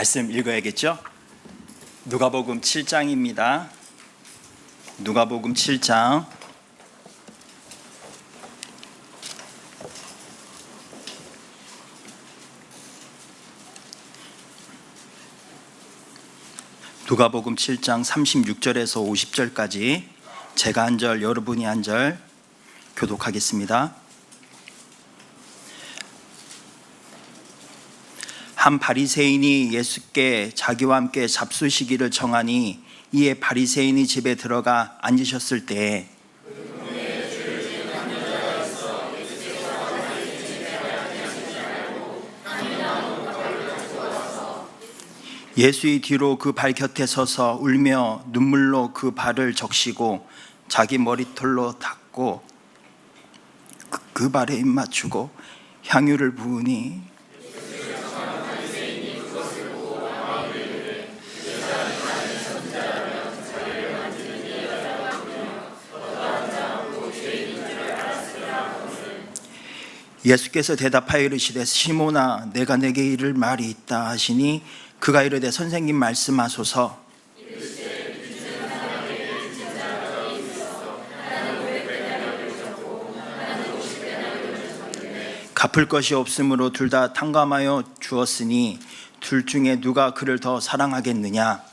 말씀 읽어야겠죠? 누가복음 7장입니다. 누가복음 7장 누가복음 7장 36절에서 50절까지 제가 한 절, 여러분이 한 절 교독하겠습니다. 한 바리새인이 예수께 자기와 함께 잡수시기를 청하니 이에 바리새인이 집에 들어가 앉으셨을 때에 예수의 뒤로 그 발 곁에 서서 울며 눈물로 그 발을 적시고 자기 머리털로 닦고 그 발에 입 맞추고 향유를 부으니 예수께서 대답하여 이르시되 시몬아 내가 내게 이를 말이 있다 하시니 그가 이르되 선생님 말씀하소서. 갚을 것이 없으므로 둘 다 탕감하여 주었으니 둘 중에 누가 그를 더 사랑하겠느냐.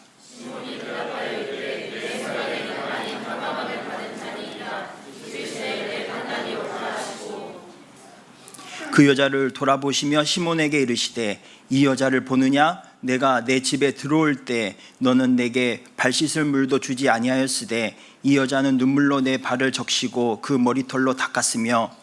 그 여자를 돌아보시며 시몬에게 이르시되 이 여자를 보느냐? 내가 내 집에 들어올 때 너는 내게 발 씻을 물도 주지 아니하였으되 이 여자는 눈물로 내 발을 적시고 그 머리털로 닦았으며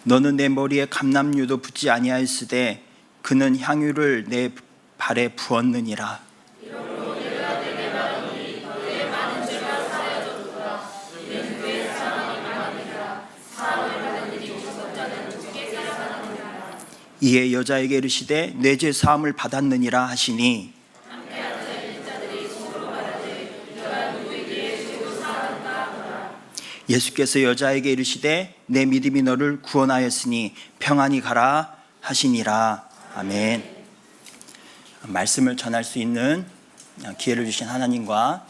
너는 내 머리에 감람유도 붓지 아니하였으되 그는 향유를 내 발에 부었느니라. 이에 여자에게 이르시되 내 죄 사함을 받았느니라 하시니 예수께서 여자에게 이르시되 내 믿음이 너를 구원하였으니 평안히 가라 하시니라. 아멘. 말씀을 전할 수 있는 기회를 주신 하나님과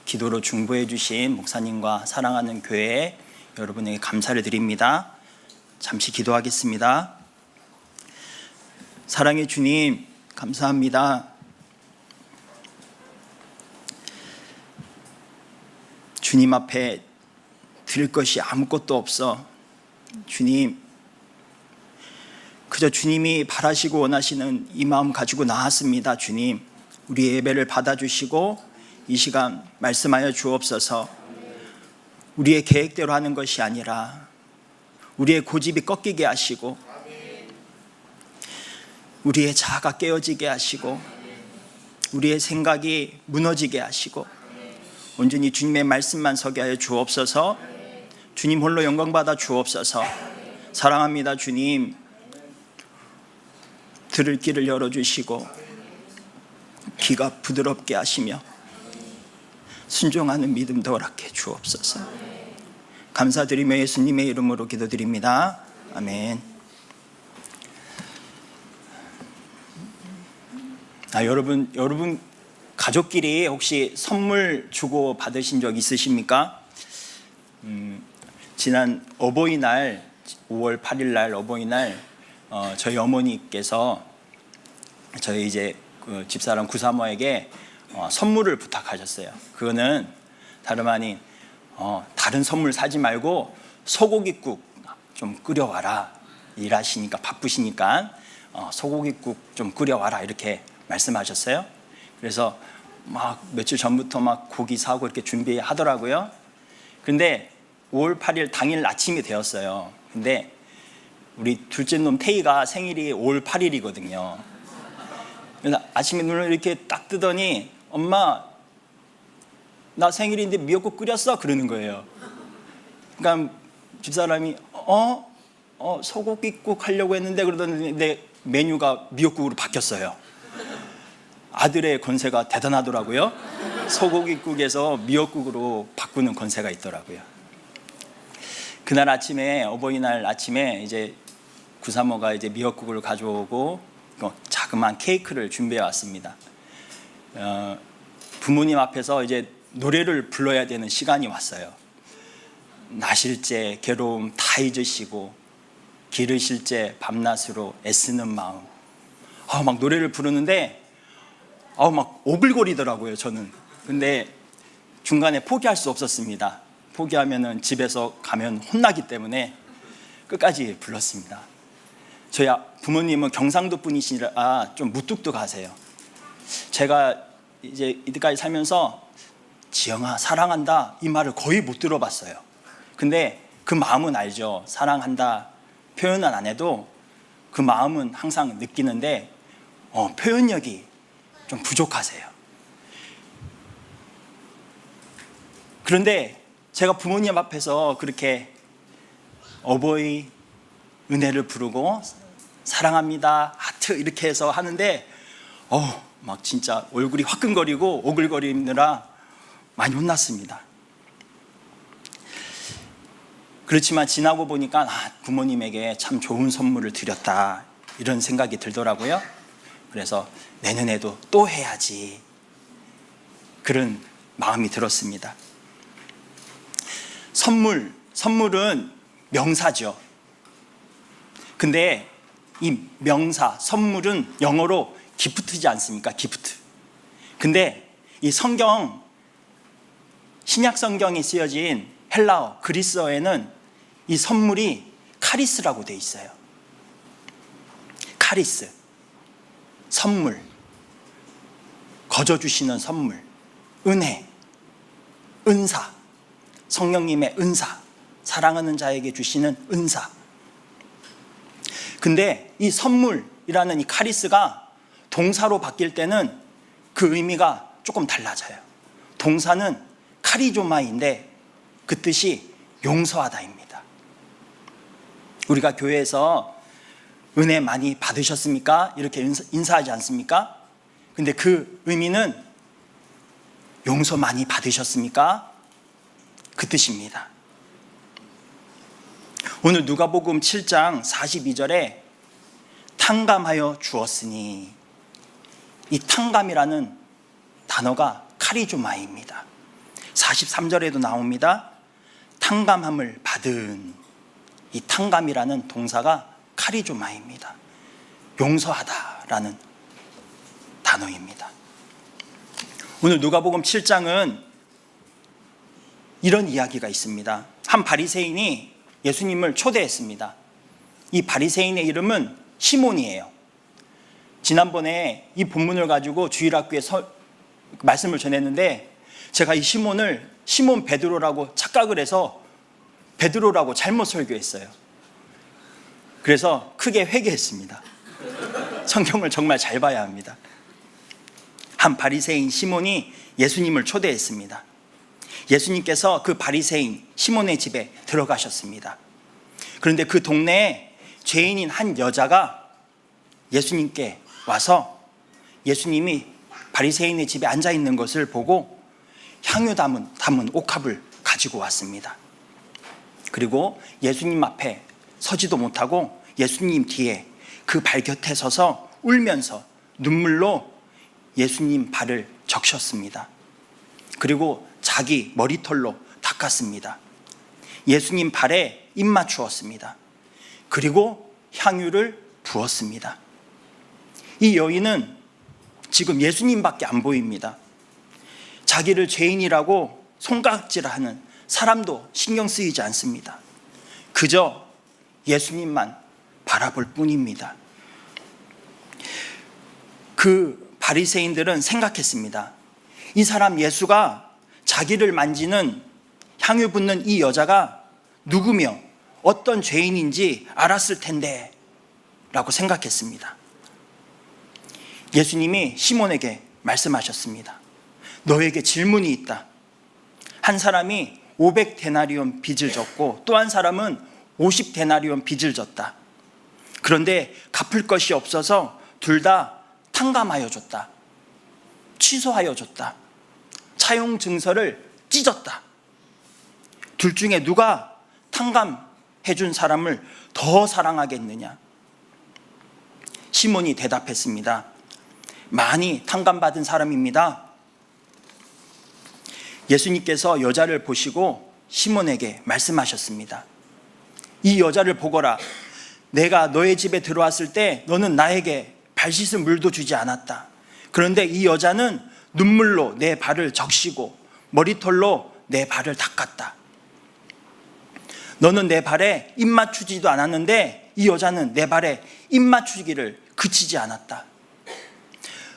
기도로 중보해 주신 목사님과 사랑하는 교회 여러분에게 감사를 드립니다. 잠시 기도하겠습니다. 사랑의 주님, 감사합니다. 주님 앞에 드릴 것이 아무것도 없어. 주님, 그저 주님이 바라시고 원하시는 이 마음 가지고 나왔습니다. 주님, 우리 예배를 받아주시고 이 시간 말씀하여 주옵소서. 우리의 계획대로 하는 것이 아니라 우리의 고집이 꺾이게 하시고 우리의 자아가 깨어지게 하시고 우리의 생각이 무너지게 하시고 온전히 주님의 말씀만 서게 하여 주옵소서. 주님 홀로 영광 받아 주옵소서. 사랑합니다. 주님, 들을 길을 열어주시고 귀가 부드럽게 하시며 순종하는 믿음도 허락해 주옵소서. 감사드리며 예수님의 이름으로 기도드립니다. 아멘. 여러분 가족끼리 혹시 선물 주고 받으신 적 있으십니까? 지난 어버이날 5월 8일 날 어버이날 저희 어머니께서 저희 이제 그 집사람 구사모에게 선물을 부탁하셨어요. 그거는 다름 아닌 다른 선물 사지 말고 소고기국 좀 끓여와라. 일하시니까 바쁘시니까 소고기국 좀 끓여와라 이렇게 말씀하셨어요. 그래서 막 며칠 전부터 막 고기 사고 이렇게 준비하더라고요. 근데 5월 8일 당일 아침이 되었어요. 근데 우리 둘째 놈 태희가 생일이 5월 8일이거든요. 그래서 아침에 눈을 이렇게 딱 뜨더니 엄마 나 생일인데 미역국 끓였어? 그러는 거예요. 그러니까 집사람이 소고기국 하려고 했는데 그러더니 내 메뉴가 미역국으로 바뀌었어요. 아들의 권세가 대단하더라고요. 소고기국에서 미역국으로 바꾸는 권세가 있더라고요. 그날 아침에, 어버이날 아침에 이제 구사모가 이제 미역국을 가져오고 자그마한 케이크를 준비해 왔습니다. 부모님 앞에서 이제 노래를 불러야 되는 시간이 왔어요. 나실제 괴로움 다 잊으시고 기르실제 밤낮으로 애쓰는 마음. 막 노래를 부르는데 막 오글거리더라고요, 저는. 근데 중간에 포기할 수 없었습니다. 포기하면은 집에서 가면 혼나기 때문에 끝까지 불렀습니다. 저희 부모님은 경상도 분이시라 좀 무뚝뚝하세요. 제가 이제 이때까지 살면서 지영아 사랑한다 이 말을 거의 못 들어봤어요. 근데 그 마음은 알죠. 사랑한다 표현은 안 해도 그 마음은 항상 느끼는데 표현력이 좀 부족하세요. 그런데 제가 부모님 앞에서 그렇게 어버이 은혜를 부르고 사랑합니다 하트 이렇게 해서 하는데 막 진짜 얼굴이 화끈거리고 오글거리느라 많이 혼났습니다. 그렇지만 지나고 보니까 부모님에게 참 좋은 선물을 드렸다 이런 생각이 들더라고요. 그래서 내년에도 또 해야지 그런 마음이 들었습니다. 선물은 명사죠. 근데 이 명사, 선물은 영어로 기프트지 않습니까? 기프트. 근데 이 신약 성경이 쓰여진 헬라어, 그리스어에는 이 선물이 카리스라고 돼 있어요. 카리스, 선물, 거저주시는 선물, 은혜, 은사, 성령님의 은사, 사랑하는 자에게 주시는 은사. 근데 이 선물이라는 이 카리스가 동사로 바뀔 때는 그 의미가 조금 달라져요. 동사는 카리조마인데 그 뜻이 용서하다입니다. 우리가 교회에서 은혜 많이 받으셨습니까? 이렇게 인사하지 않습니까? 근데 그 의미는 용서 많이 받으셨습니까? 그 뜻입니다. 오늘 누가복음 7장 42절에 탕감하여 주었으니, 이 탕감이라는 단어가 카리조마입니다. 43절에도 나옵니다. 탕감함을 받은, 이 탕감이라는 동사가 카리조마입니다. 용서하다라는 단어입니다. 오늘 누가복음 7장은 이런 이야기가 있습니다. 한 바리새인이 예수님을 초대했습니다. 이 바리새인의 이름은 시몬이에요. 지난번에 이 본문을 가지고 주일학교에 말씀을 전했는데 제가 이 시몬을 시몬 베드로라고 착각을 해서 베드로라고 잘못 설교했어요. 그래서 크게 회개했습니다. 성경을 정말 잘 봐야 합니다. 한 바리새인 시몬이 예수님을 초대했습니다. 예수님께서 그 바리새인 시몬의 집에 들어가셨습니다. 그런데 그 동네에 죄인인 한 여자가 예수님께 와서 예수님이 바리새인의 집에 앉아 있는 것을 보고 향유 담은 옥합을 가지고 왔습니다. 그리고 예수님 앞에 서지도 못하고 예수님 뒤에 그 발 곁에 서서 울면서 눈물로 예수님 발을 적셨습니다. 그리고 자기 머리털로 닦았습니다. 예수님 발에 입 맞추었습니다. 그리고 향유를 부었습니다. 이 여인은 지금 예수님밖에 안 보입니다. 자기를 죄인이라고 손가락질하는 사람도 신경 쓰이지 않습니다. 그저 예수님만 바라볼 뿐입니다. 그 바리새인들은 생각했습니다. 이 사람 예수가 자기를 만지는 향유 붓는 이 여자가 누구며 어떤 죄인인지 알았을 텐데 라고 생각했습니다. 예수님이 시몬에게 말씀하셨습니다. 너에게 질문이 있다. 한 사람이 500데나리온 빚을 졌고 또 한 사람은 50데나리온 빚을 졌다. 그런데 갚을 것이 없어서 둘 다 탕감하여 줬다. 취소하여 줬다. 차용 증서를 찢었다. 둘 중에 누가 탕감해준 사람을 더 사랑하겠느냐? 시몬이 대답했습니다. 많이 탕감받은 사람입니다. 예수님께서 여자를 보시고 시몬에게 말씀하셨습니다. 이 여자를 보거라. 내가 너의 집에 들어왔을 때 너는 나에게 발 씻을 물도 주지 않았다. 그런데 이 여자는 눈물로 내 발을 적시고 머리털로 내 발을 닦았다. 너는 내 발에 입 맞추지도 않았는데 이 여자는 내 발에 입 맞추기를 그치지 않았다.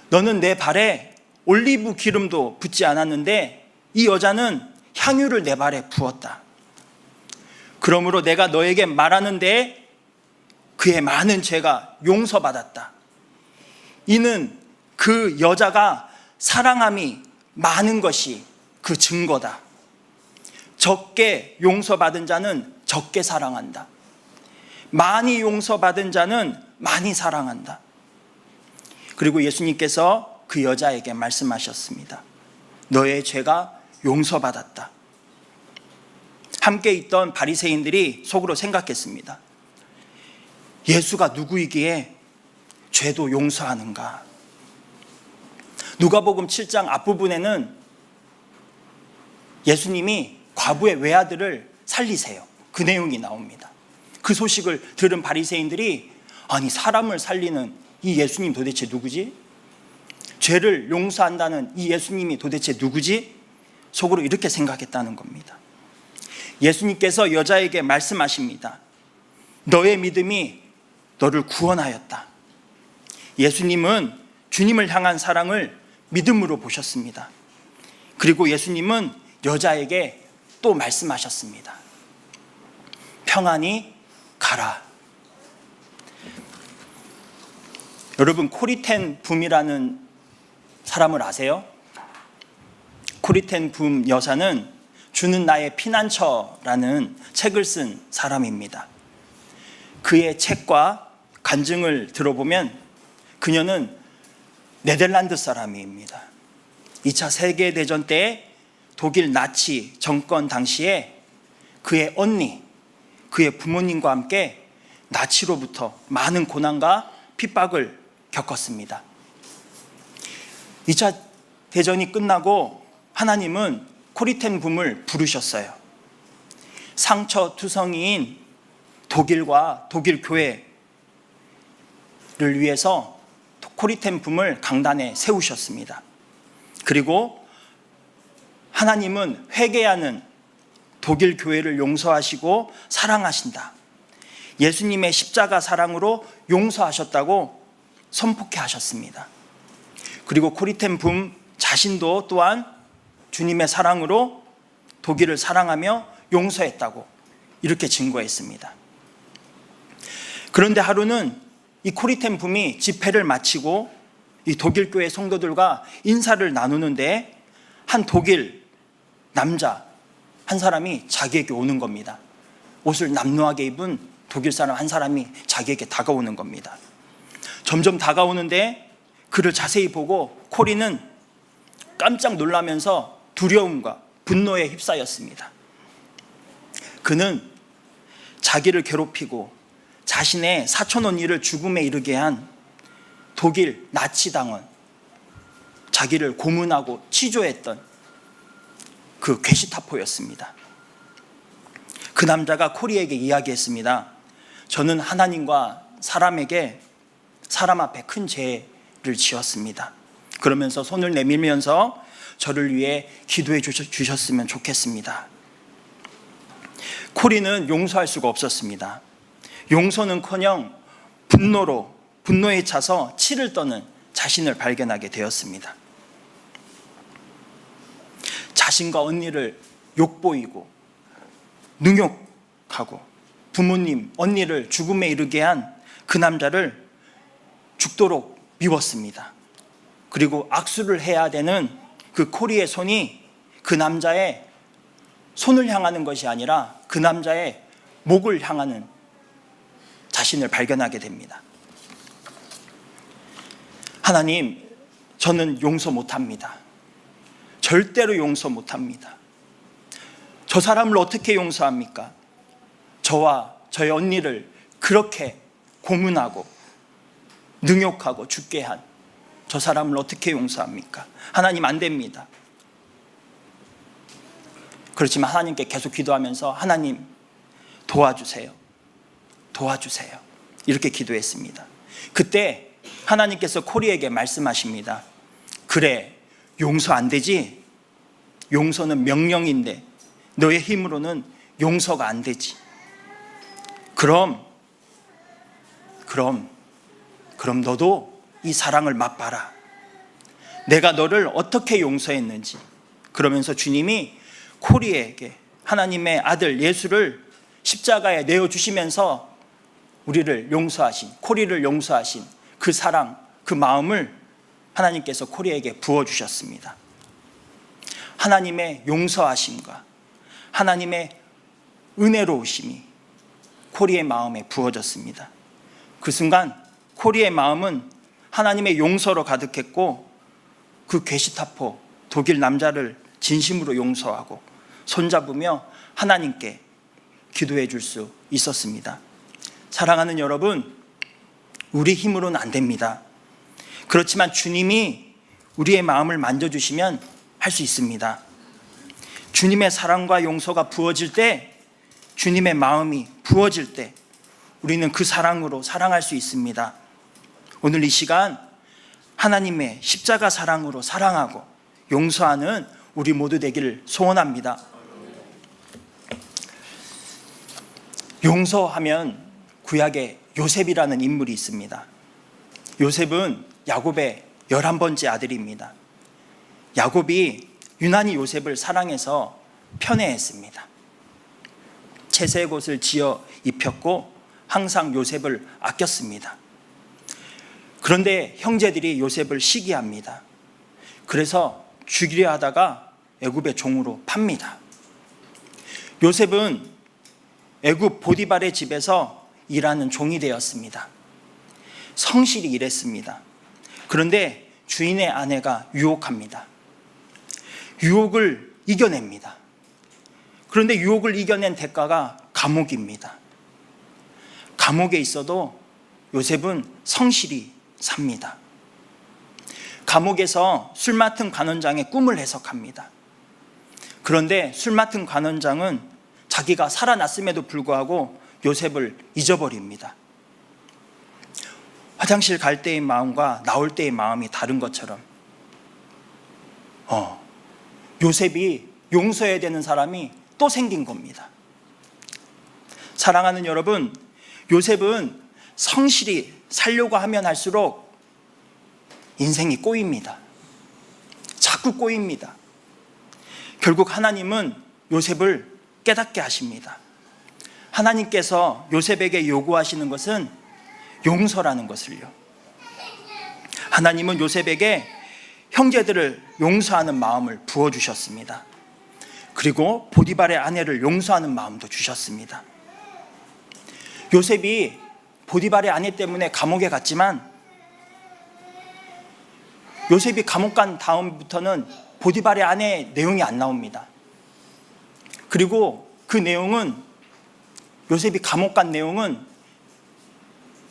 너는 내 발에 올리브 기름도 붓지 않았는데 이 여자는 향유를 내 발에 부었다. 그러므로 내가 너에게 말하는데 그의 많은 죄가 용서받았다. 이는 그 여자가 사랑함이 많은 것이 그 증거다. 적게 용서받은 자는 적게 사랑한다. 많이 용서받은 자는 많이 사랑한다. 그리고 예수님께서 그 여자에게 말씀하셨습니다. 너의 죄가 용서받았다. 함께 있던 바리새인들이 속으로 생각했습니다. 예수가 누구이기에 죄도 용서하는가? 누가복음 7장 앞부분에는 예수님이 과부의 외아들을 살리세요. 그 내용이 나옵니다. 그 소식을 들은 바리새인들이 아니 사람을 살리는 이 예수님 도대체 누구지? 죄를 용서한다는 이 예수님이 도대체 누구지? 속으로 이렇게 생각했다는 겁니다. 예수님께서 여자에게 말씀하십니다. 너의 믿음이 너를 구원하였다. 예수님은 주님을 향한 사랑을 믿음으로 보셨습니다. 그리고 예수님은 여자에게 또 말씀하셨습니다. 평안히 가라. 여러분 코리텐 붐이라는 사람을 아세요? 코리텐 붐 여사는 주는 나의 피난처라는 책을 쓴 사람입니다. 그의 책과 간증을 들어보면 그녀는 네덜란드 사람입니다. 2차 세계대전 때 독일 나치 정권 당시에 그의 언니, 그의 부모님과 함께 나치로부터 많은 고난과 핍박을 겪었습니다. 2차 대전이 끝나고 하나님은 코리텐 붐을 부르셨어요. 상처투성이인 독일과 독일 교회를 위해서 코리텐 붐을 강단에 세우셨습니다. 그리고 하나님은 회개하는 독일 교회를 용서하시고 사랑하신다. 예수님의 십자가 사랑으로 용서하셨다고 선포케 하셨습니다. 그리고 코리텐 붐 자신도 또한 주님의 사랑으로 독일을 사랑하며 용서했다고 이렇게 증거했습니다. 그런데 하루는 이 코리텐 붐이 집회를 마치고 이 독일 교회 성도들과 인사를 나누는데 한 독일 남자 한 사람이 자기에게 오는 겁니다. 옷을 남루하게 입은 독일 사람 한 사람이 자기에게 다가오는 겁니다. 점점 다가오는데 그를 자세히 보고 코리는 깜짝 놀라면서 두려움과 분노에 휩싸였습니다. 그는 자기를 괴롭히고 자신의 사촌 언니를 죽음에 이르게 한 독일 나치당원, 자기를 고문하고 치조했던 그 괴시타포였습니다. 그 남자가 코리에게 이야기했습니다. 저는 하나님과 사람 앞에 큰 죄를 지었습니다. 그러면서 손을 내밀면서 저를 위해 기도해 주셨으면 좋겠습니다. 코리는 용서할 수가 없었습니다. 용서는커녕 분노에 차서 치를 떠는 자신을 발견하게 되었습니다. 자신과 언니를 욕보이고 능욕하고 부모님, 언니를 죽음에 이르게 한 그 남자를 죽도록 미웠습니다. 그리고 악수를 해야 되는 그 코리의 손이 그 남자의 손을 향하는 것이 아니라 그 남자의 목을 향하는 자신을 발견하게 됩니다. 하나님, 저는 용서 못합니다. 절대로 용서 못합니다. 저 사람을 어떻게 용서합니까? 저와 저희 언니를 그렇게 고문하고 능욕하고 죽게 한 저 사람을 어떻게 용서합니까? 하나님 안 됩니다. 그렇지만 하나님께 계속 기도하면서 하나님 도와주세요. 도와주세요. 이렇게 기도했습니다. 그때 하나님께서 코리에게 말씀하십니다. 그래, 용서 안 되지? 용서는 명령인데 너의 힘으로는 용서가 안 되지. 그럼 너도 이 사랑을 맛봐라. 내가 너를 어떻게 용서했는지. 그러면서 주님이 코리에에게 하나님의 아들 예수를 십자가에 내어주시면서 우리를 용서하신, 코리를 용서하신 그 사랑, 그 마음을 하나님께서 코리에에게 부어주셨습니다. 하나님의 용서하심과 하나님의 은혜로우심이 코리의 마음에 부어졌습니다. 그 순간 코리의 마음은 하나님의 용서로 가득했고 그 게시타포 독일 남자를 진심으로 용서하고 손잡으며 하나님께 기도해 줄 수 있었습니다. 사랑하는 여러분, 우리 힘으로는 안 됩니다. 그렇지만 주님이 우리의 마음을 만져주시면 할 수 있습니다. 주님의 사랑과 용서가 부어질 때, 주님의 마음이 부어질 때 우리는 그 사랑으로 사랑할 수 있습니다. 오늘 이 시간 하나님의 십자가 사랑으로 사랑하고 용서하는 우리 모두 되기를 소원합니다. 용서하면 구약에 요셉이라는 인물이 있습니다. 요셉은 야곱의 11번째 아들입니다. 야곱이 유난히 요셉을 사랑해서 편애했습니다. 채색 옷을 지어 입혔고 항상 요셉을 아꼈습니다. 그런데 형제들이 요셉을 시기합니다. 그래서 죽이려 하다가 애굽의 종으로 팝니다. 요셉은 애굽 보디발의 집에서 일하는 종이 되었습니다. 성실히 일했습니다. 그런데 주인의 아내가 유혹합니다. 유혹을 이겨냅니다. 그런데 유혹을 이겨낸 대가가 감옥입니다. 감옥에 있어도 요셉은 성실히 삽니다. 감옥에서 술 맡은 관원장의 꿈을 해석합니다. 그런데 술 맡은 관원장은 자기가 살아났음에도 불구하고 요셉을 잊어버립니다. 화장실 갈 때의 마음과 나올 때의 마음이 다른 것처럼 요셉이 용서해야 되는 사람이 또 생긴 겁니다. 사랑하는 여러분, 요셉은 성실히 살려고 하면 할수록 인생이 꼬입니다. 자꾸 꼬입니다. 결국 하나님은 요셉을 깨닫게 하십니다. 하나님께서 요셉에게 요구하시는 것은 용서라는 것을요. 하나님은 요셉에게 형제들을 용서하는 마음을 부어주셨습니다. 그리고 보디발의 아내를 용서하는 마음도 주셨습니다. 요셉이 보디발의 아내 때문에 감옥에 갔지만 요셉이 감옥 간 다음부터는 보디발의 아내의 내용이 안 나옵니다. 그리고 그 내용은, 요셉이 감옥 간 내용은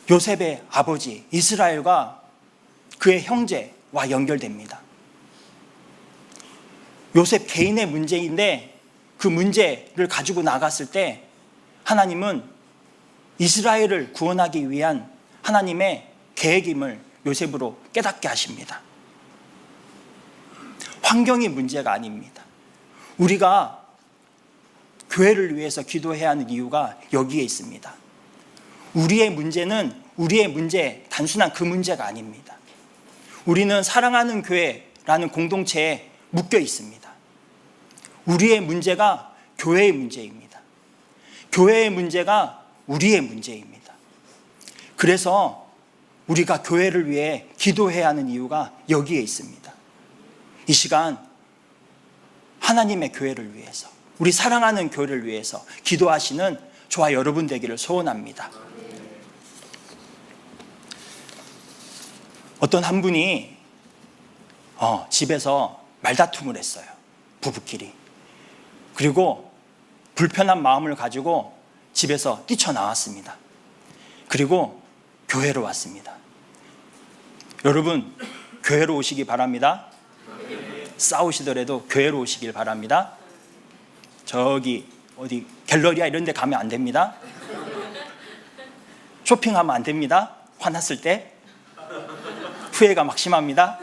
요셉의 아버지 이스라엘과 그의 형제와 연결됩니다. 요셉 개인의 문제인데 그 문제를 가지고 나갔을 때 하나님은 이스라엘을 구원하기 위한 하나님의 계획임을 요셉으로 깨닫게 하십니다. 환경이 문제가 아닙니다. 우리가 교회를 위해서 기도해야 하는 이유가 여기에 있습니다. 우리의 문제는 우리의 문제, 단순한 그 문제가 아닙니다. 우리는 사랑하는 교회라는 공동체에 묶여 있습니다. 우리의 문제가 교회의 문제입니다. 교회의 문제가 우리의 문제입니다. 그래서 우리가 교회를 위해 기도해야 하는 이유가 여기에 있습니다. 이 시간 하나님의 교회를 위해서, 우리 사랑하는 교회를 위해서 기도하시는 저와 여러분 되기를 소원합니다. 어떤 한 분이 집에서 말다툼을 했어요. 부부끼리. 그리고 불편한 마음을 가지고 집에서 뛰쳐나왔습니다. 그리고 교회로 왔습니다. 여러분, 교회로 오시기 바랍니다. 싸우시더라도 교회로 오시길 바랍니다. 저기 어디 갤러리아 이런 데 가면 안 됩니다. 쇼핑하면 안 됩니다. 화났을 때 후회가 막심합니다.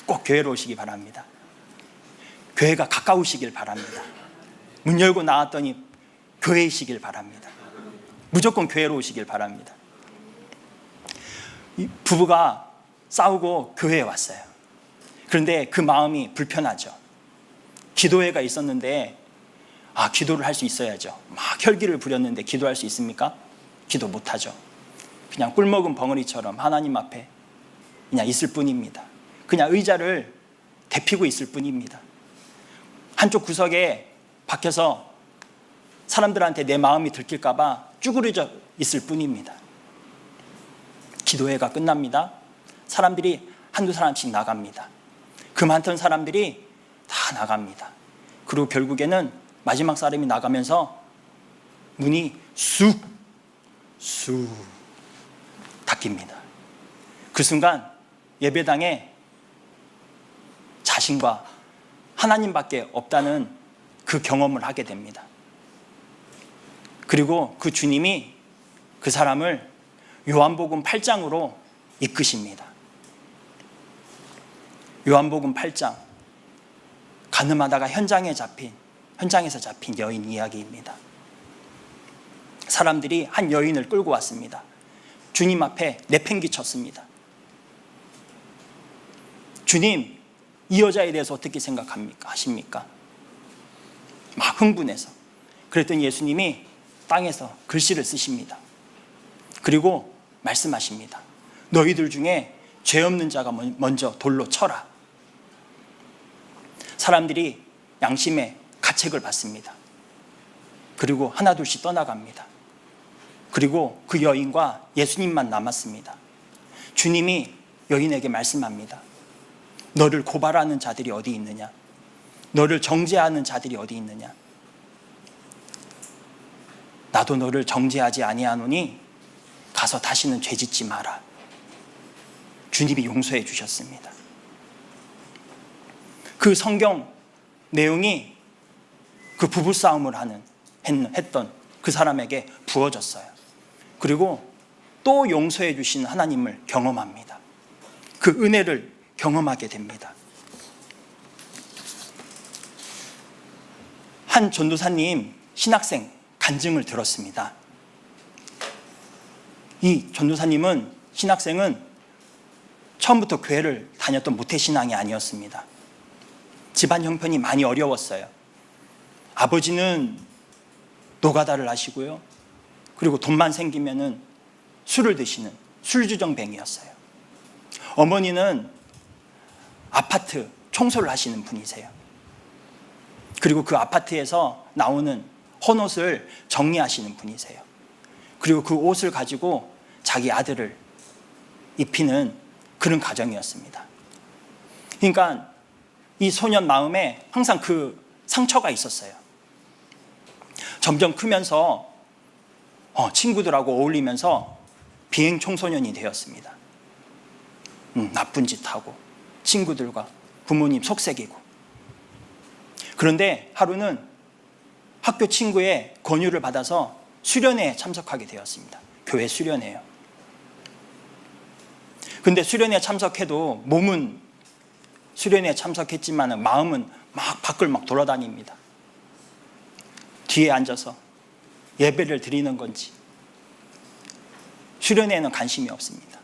꼭 교회로 오시기 바랍니다. 교회가 가까우시길 바랍니다. 문 열고 나왔더니 교회이시길 바랍니다. 무조건 교회로 오시길 바랍니다. 이 부부가 싸우고 교회에 왔어요. 그런데 그 마음이 불편하죠. 기도회가 있었는데 기도를 할 수 있어야죠. 막 혈기를 부렸는데 기도할 수 있습니까? 기도 못하죠. 그냥 꿀먹은 벙어리처럼 하나님 앞에 그냥 있을 뿐입니다. 그냥 의자를 데피고 있을 뿐입니다. 한쪽 구석에 박혀서 사람들한테 내 마음이 들킬까 봐 쭈그려져 있을 뿐입니다. 기도회가 끝납니다. 사람들이 한두 사람씩 나갑니다. 그 많던 사람들이 다 나갑니다. 그리고 결국에는 마지막 사람이 나가면서 문이 쑥 닫힙니다. 그 순간 예배당에 자신과 하나님밖에 없다는 그 경험을 하게 됩니다. 그리고 그 주님이 그 사람을 요한복음 8장으로 이끄십니다. 요한복음 8장, 가늠하다가 현장에서 잡힌 여인 이야기입니다. 사람들이 한 여인을 끌고 왔습니다. 주님 앞에 내팽개쳤습니다. 주님, 이 여자에 대해서 어떻게 하십니까? 막 흥분해서. 그랬더니 예수님이 땅에서 글씨를 쓰십니다. 그리고 말씀하십니다. 너희들 중에 죄 없는 자가 먼저 돌로 쳐라. 사람들이 양심의 가책을 받습니다. 그리고 하나둘씩 떠나갑니다. 그리고 그 여인과 예수님만 남았습니다. 주님이 여인에게 말씀합니다. 너를 고발하는 자들이 어디 있느냐? 너를 정죄하는 자들이 어디 있느냐? 나도 너를 정죄하지 아니하노니 가서 다시는 죄짓지 마라. 주님이 용서해 주셨습니다. 그 성경 내용이 그 부부싸움을 했던 그 사람에게 부어졌어요. 그리고 또 용서해 주신 하나님을 경험합니다. 그 은혜를 경험하게 됩니다. 한 전도사님 신학생 간증을 들었습니다. 이 전도사님은 신학생은 처음부터 교회를 다녔던 모태신앙이 아니었습니다. 집안 형편이 많이 어려웠어요. 아버지는 노가다를 하시고요. 그리고 돈만 생기면은 술을 드시는 술주정뱅이였어요. 어머니는 아파트 청소를 하시는 분이세요. 그리고 그 아파트에서 나오는 헌옷을 정리하시는 분이세요. 그리고 그 옷을 가지고 자기 아들을 입히는 그런 가정이었습니다. 그러니까 이 소년 마음에 항상 그 상처가 있었어요. 점점 크면서 친구들하고 어울리면서 비행 청소년이 되었습니다. 나쁜 짓 하고 친구들과 부모님 속삭이고. 그런데 하루는 학교 친구의 권유를 받아서 수련회에 참석하게 되었습니다. 교회 수련회요. 근데 수련회에 참석해도 몸은 수련회에 참석했지만 마음은 막 밖을 막 돌아다닙니다. 뒤에 앉아서 예배를 드리는 건지 수련회에는 관심이 없습니다.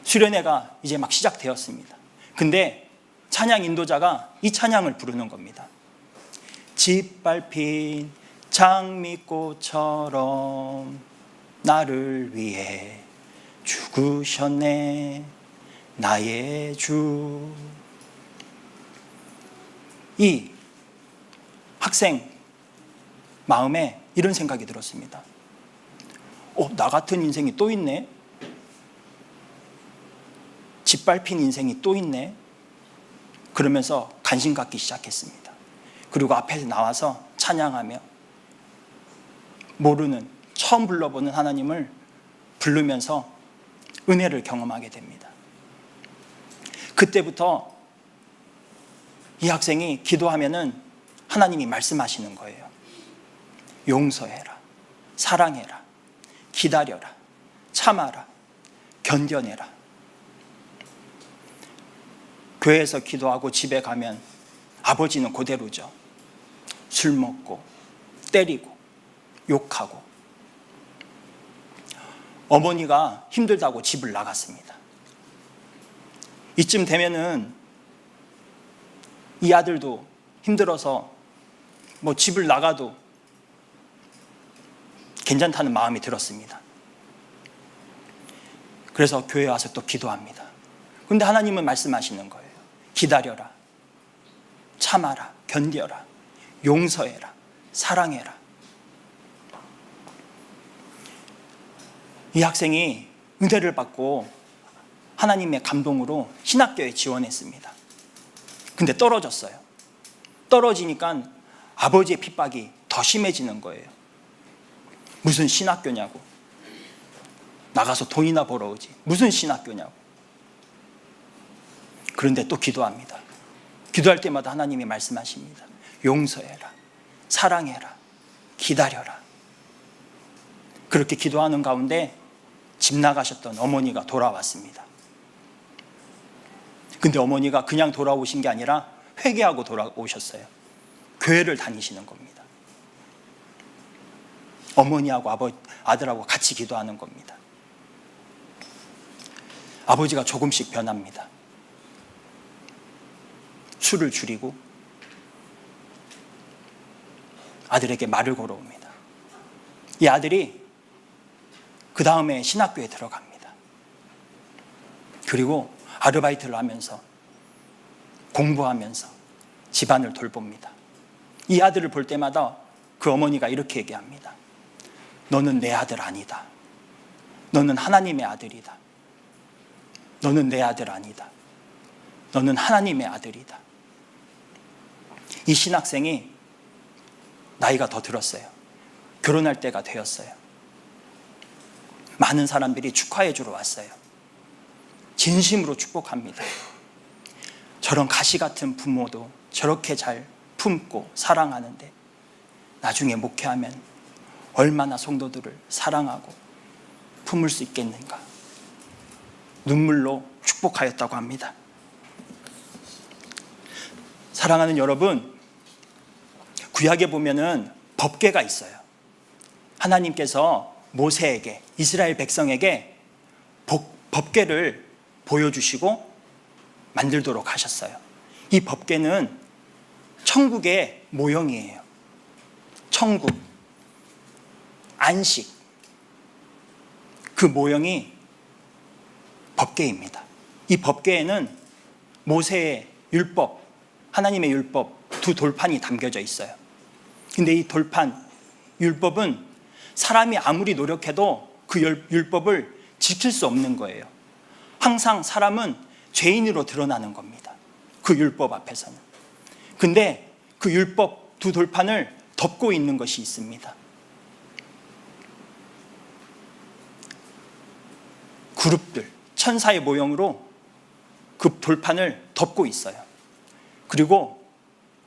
수련회가 이제 막 시작되었습니다. 근데 찬양 인도자가 이 찬양을 부르는 겁니다. 짓밟힌 장미꽃처럼 나를 위해 죽으셨네 나의 주. 이 학생 마음에 이런 생각이 들었습니다. 나 같은 인생이 또 있네. 짓밟힌 인생이 또 있네. 그러면서 관심 갖기 시작했습니다. 그리고 앞에서 나와서 찬양하며 모르는, 처음 불러보는 하나님을 부르면서 은혜를 경험하게 됩니다. 그때부터 이 학생이 기도하면은 하나님이 말씀하시는 거예요. 용서해라, 사랑해라, 기다려라, 참아라, 견뎌내라. 교회에서 기도하고 집에 가면 아버지는 그대로죠. 술 먹고 때리고 욕하고. 어머니가 힘들다고 집을 나갔습니다. 이쯤 되면은 이 아들도 힘들어서 뭐 집을 나가도 괜찮다는 마음이 들었습니다. 그래서 교회에 와서 또 기도합니다. 그런데 하나님은 말씀하시는 거예요. 기다려라, 참아라, 견뎌라, 용서해라, 사랑해라. 이 학생이 은혜를 받고 하나님의 감동으로 신학교에 지원했습니다. 근데 떨어졌어요. 떨어지니까 아버지의 핍박이 더 심해지는 거예요. 무슨 신학교냐고. 나가서 돈이나 벌어오지. 무슨 신학교냐고. 그런데 또 기도합니다. 기도할 때마다 하나님이 말씀하십니다. 용서해라, 사랑해라, 기다려라. 그렇게 기도하는 가운데 집 나가셨던 어머니가 돌아왔습니다. 근데 어머니가 그냥 돌아오신 게 아니라 회개하고 돌아오셨어요. 교회를 다니시는 겁니다. 어머니하고 아들하고 같이 기도하는 겁니다. 아버지가 조금씩 변합니다. 술을 줄이고 아들에게 말을 걸어옵니다. 이 아들이 그 다음에 신학교에 들어갑니다. 그리고 아르바이트를 하면서 공부하면서 집안을 돌봅니다. 이 아들을 볼 때마다 그 어머니가 이렇게 얘기합니다. 너는 내 아들 아니다. 너는 하나님의 아들이다. 너는 내 아들 아니다. 너는 하나님의 아들이다. 이 신학생이 나이가 더 들었어요. 결혼할 때가 되었어요. 많은 사람들이 축하해 주러 왔어요. 진심으로 축복합니다. 저런 가시 같은 부모도 저렇게 잘 품고 사랑하는데 나중에 목회하면 얼마나 성도들을 사랑하고 품을 수 있겠는가. 눈물로 축복하였다고 합니다. 사랑하는 여러분, 구약에 보면은 법궤가 있어요. 하나님께서 모세에게, 이스라엘 백성에게 법궤를 보여주시고 만들도록 하셨어요. 이 법궤는 천국의 모형이에요. 천국, 안식, 그 모형이 법궤입니다. 이 법궤에는 모세의 율법, 하나님의 율법 두 돌판이 담겨져 있어요. 근데 이 돌판, 율법은 사람이 아무리 노력해도 그 율법을 지킬 수 없는 거예요. 항상 사람은 죄인으로 드러나는 겁니다. 그 율법 앞에서는. 근데 그 율법 두 돌판을 덮고 있는 것이 있습니다. 그룹들, 천사의 모형으로 그 돌판을 덮고 있어요. 그리고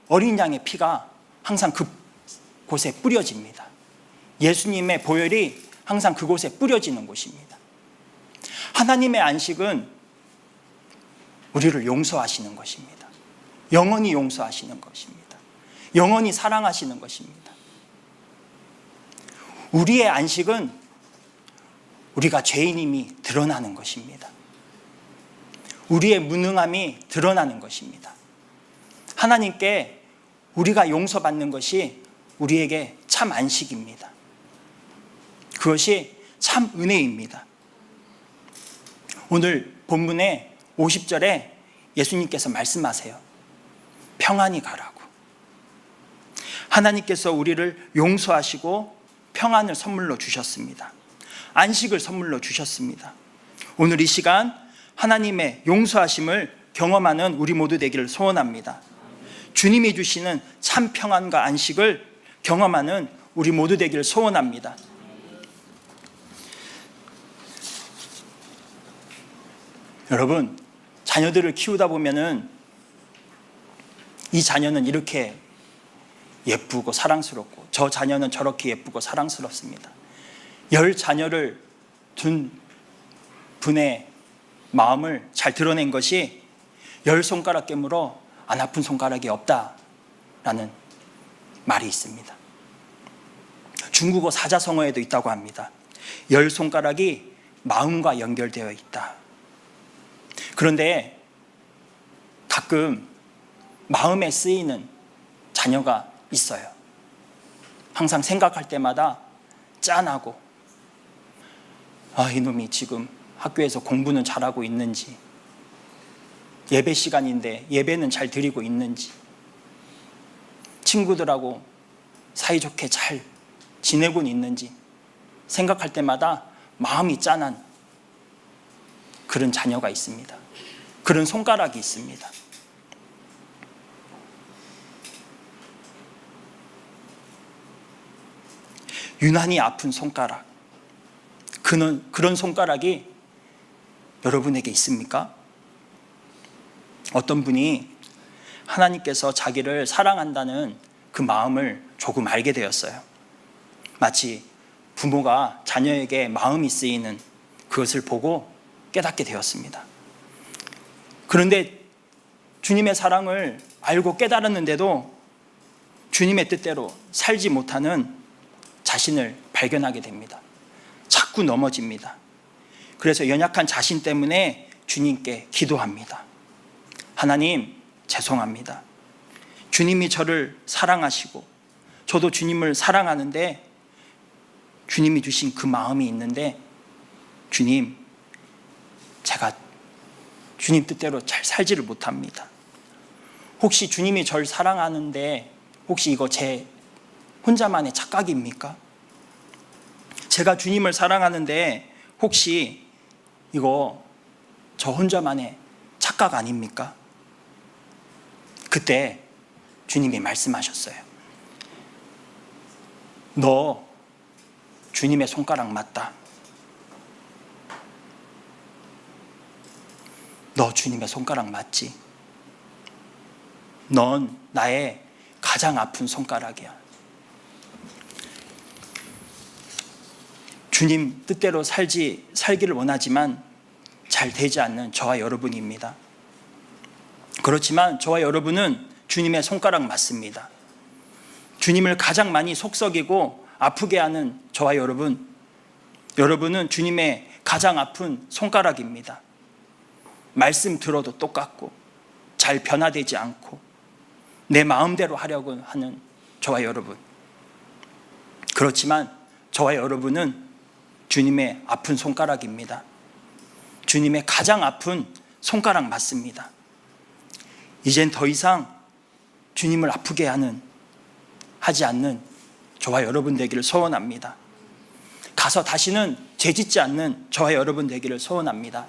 어린 양의 피가 항상 그곳에 뿌려집니다. 예수님의 보혈이 항상 그곳에 뿌려지는 곳입니다. 하나님의 안식은 우리를 용서하시는 것입니다. 영원히 용서하시는 것입니다. 영원히 사랑하시는 것입니다. 우리의 안식은 우리가 죄인임이 드러나는 것입니다. 우리의 무능함이 드러나는 것입니다. 하나님께 우리가 용서받는 것이 우리에게 참 안식입니다. 그것이 참 은혜입니다. 오늘 본문의 50절에 예수님께서 말씀하세요. 평안히 가라고. 하나님께서 우리를 용서하시고 평안을 선물로 주셨습니다. 안식을 선물로 주셨습니다. 오늘 이 시간 하나님의 용서하심을 경험하는 우리 모두 되기를 소원합니다. 주님이 주시는 참 평안과 안식을 경험하는 우리 모두 되기를 소원합니다. 여러분, 자녀들을 키우다 보면은 이 자녀는 이렇게 예쁘고 사랑스럽고 저 자녀는 저렇게 예쁘고 사랑스럽습니다. 10자녀를 둔 분의 마음을 잘 드러낸 것이 10손가락 깨물어 안 아픈 손가락이 없다라는 말이 있습니다. 중국어 사자성어에도 있다고 합니다. 10손가락이 마음과 연결되어 있다. 그런데 가끔 마음에 쓰이는 자녀가 있어요. 항상 생각할 때마다 짠하고, 이놈이 지금 학교에서 공부는 잘하고 있는지, 예배 시간인데 예배는 잘 드리고 있는지, 친구들하고 사이좋게 잘 지내고 있는지 생각할 때마다 마음이 짠한 그런 자녀가 있습니다. 그런 손가락이 있습니다. 유난히 아픈 손가락, 그런 손가락이 여러분에게 있습니까? 어떤 분이 하나님께서 자기를 사랑한다는 그 마음을 조금 알게 되었어요. 마치 부모가 자녀에게 마음이 쓰이는 그것을 보고 깨닫게 되었습니다. 그런데 주님의 사랑을 알고 깨달았는데도 주님의 뜻대로 살지 못하는 자신을 발견하게 됩니다. 자꾸 넘어집니다. 그래서 연약한 자신 때문에 주님께 기도합니다. 하나님, 죄송합니다. 주님이 저를 사랑하시고 저도 주님을 사랑하는데 주님이 주신 그 마음이 있는데 주님, 제가 주님 뜻대로 잘 살지를 못합니다. 혹시 주님이 저를 사랑하는데 혹시 이거 제 혼자만의 착각입니까? 제가 주님을 사랑하는데 혹시 이거 저 혼자만의 착각 아닙니까? 그때 주님이 말씀하셨어요. 너 주님의 손가락 맞다. 너 주님의 손가락 맞지? 넌 나의 가장 아픈 손가락이야. 주님 뜻대로 살기를 원하지만 잘 되지 않는 저와 여러분입니다. 그렇지만 저와 여러분은 주님의 손가락 맞습니다. 주님을 가장 많이 속썩이고 아프게 하는 저와 여러분은 주님의 가장 아픈 손가락입니다. 말씀 들어도 똑같고 잘 변화되지 않고 내 마음대로 하려고 하는 저와 여러분. 그렇지만 저와 여러분은 주님의 아픈 손가락입니다. 주님의 가장 아픈 손가락 맞습니다. 이젠 더 이상 주님을 아프게 하지 않는 저와 여러분 되기를 소원합니다. 가서 다시는 죄짓지 않는 저와 여러분 되기를 소원합니다.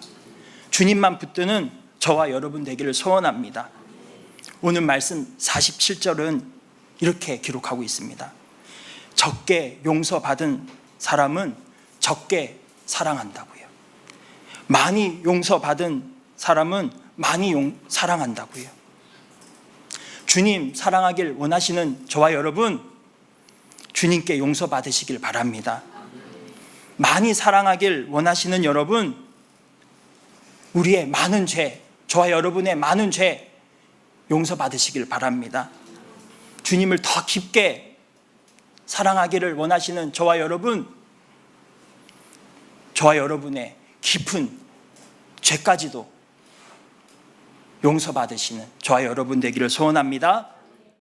주님만 붙드는 저와 여러분 되기를 소원합니다. 오늘 말씀 47절은 이렇게 기록하고 있습니다. 적게 용서받은 사람은 적게 사랑한다고요. 많이 용서받은 사람은 많이 사랑한다고요. 주님 사랑하길 원하시는 저와 여러분, 주님께 용서받으시길 바랍니다. 많이 사랑하길 원하시는 여러분, 우리의 많은 죄, 저와 여러분의 많은 죄 용서받으시길 바랍니다. 주님을 더 깊게 사랑하기를 원하시는 저와 여러분의 깊은 죄까지도 용서받으시는 저와 여러분 되기를 소원합니다.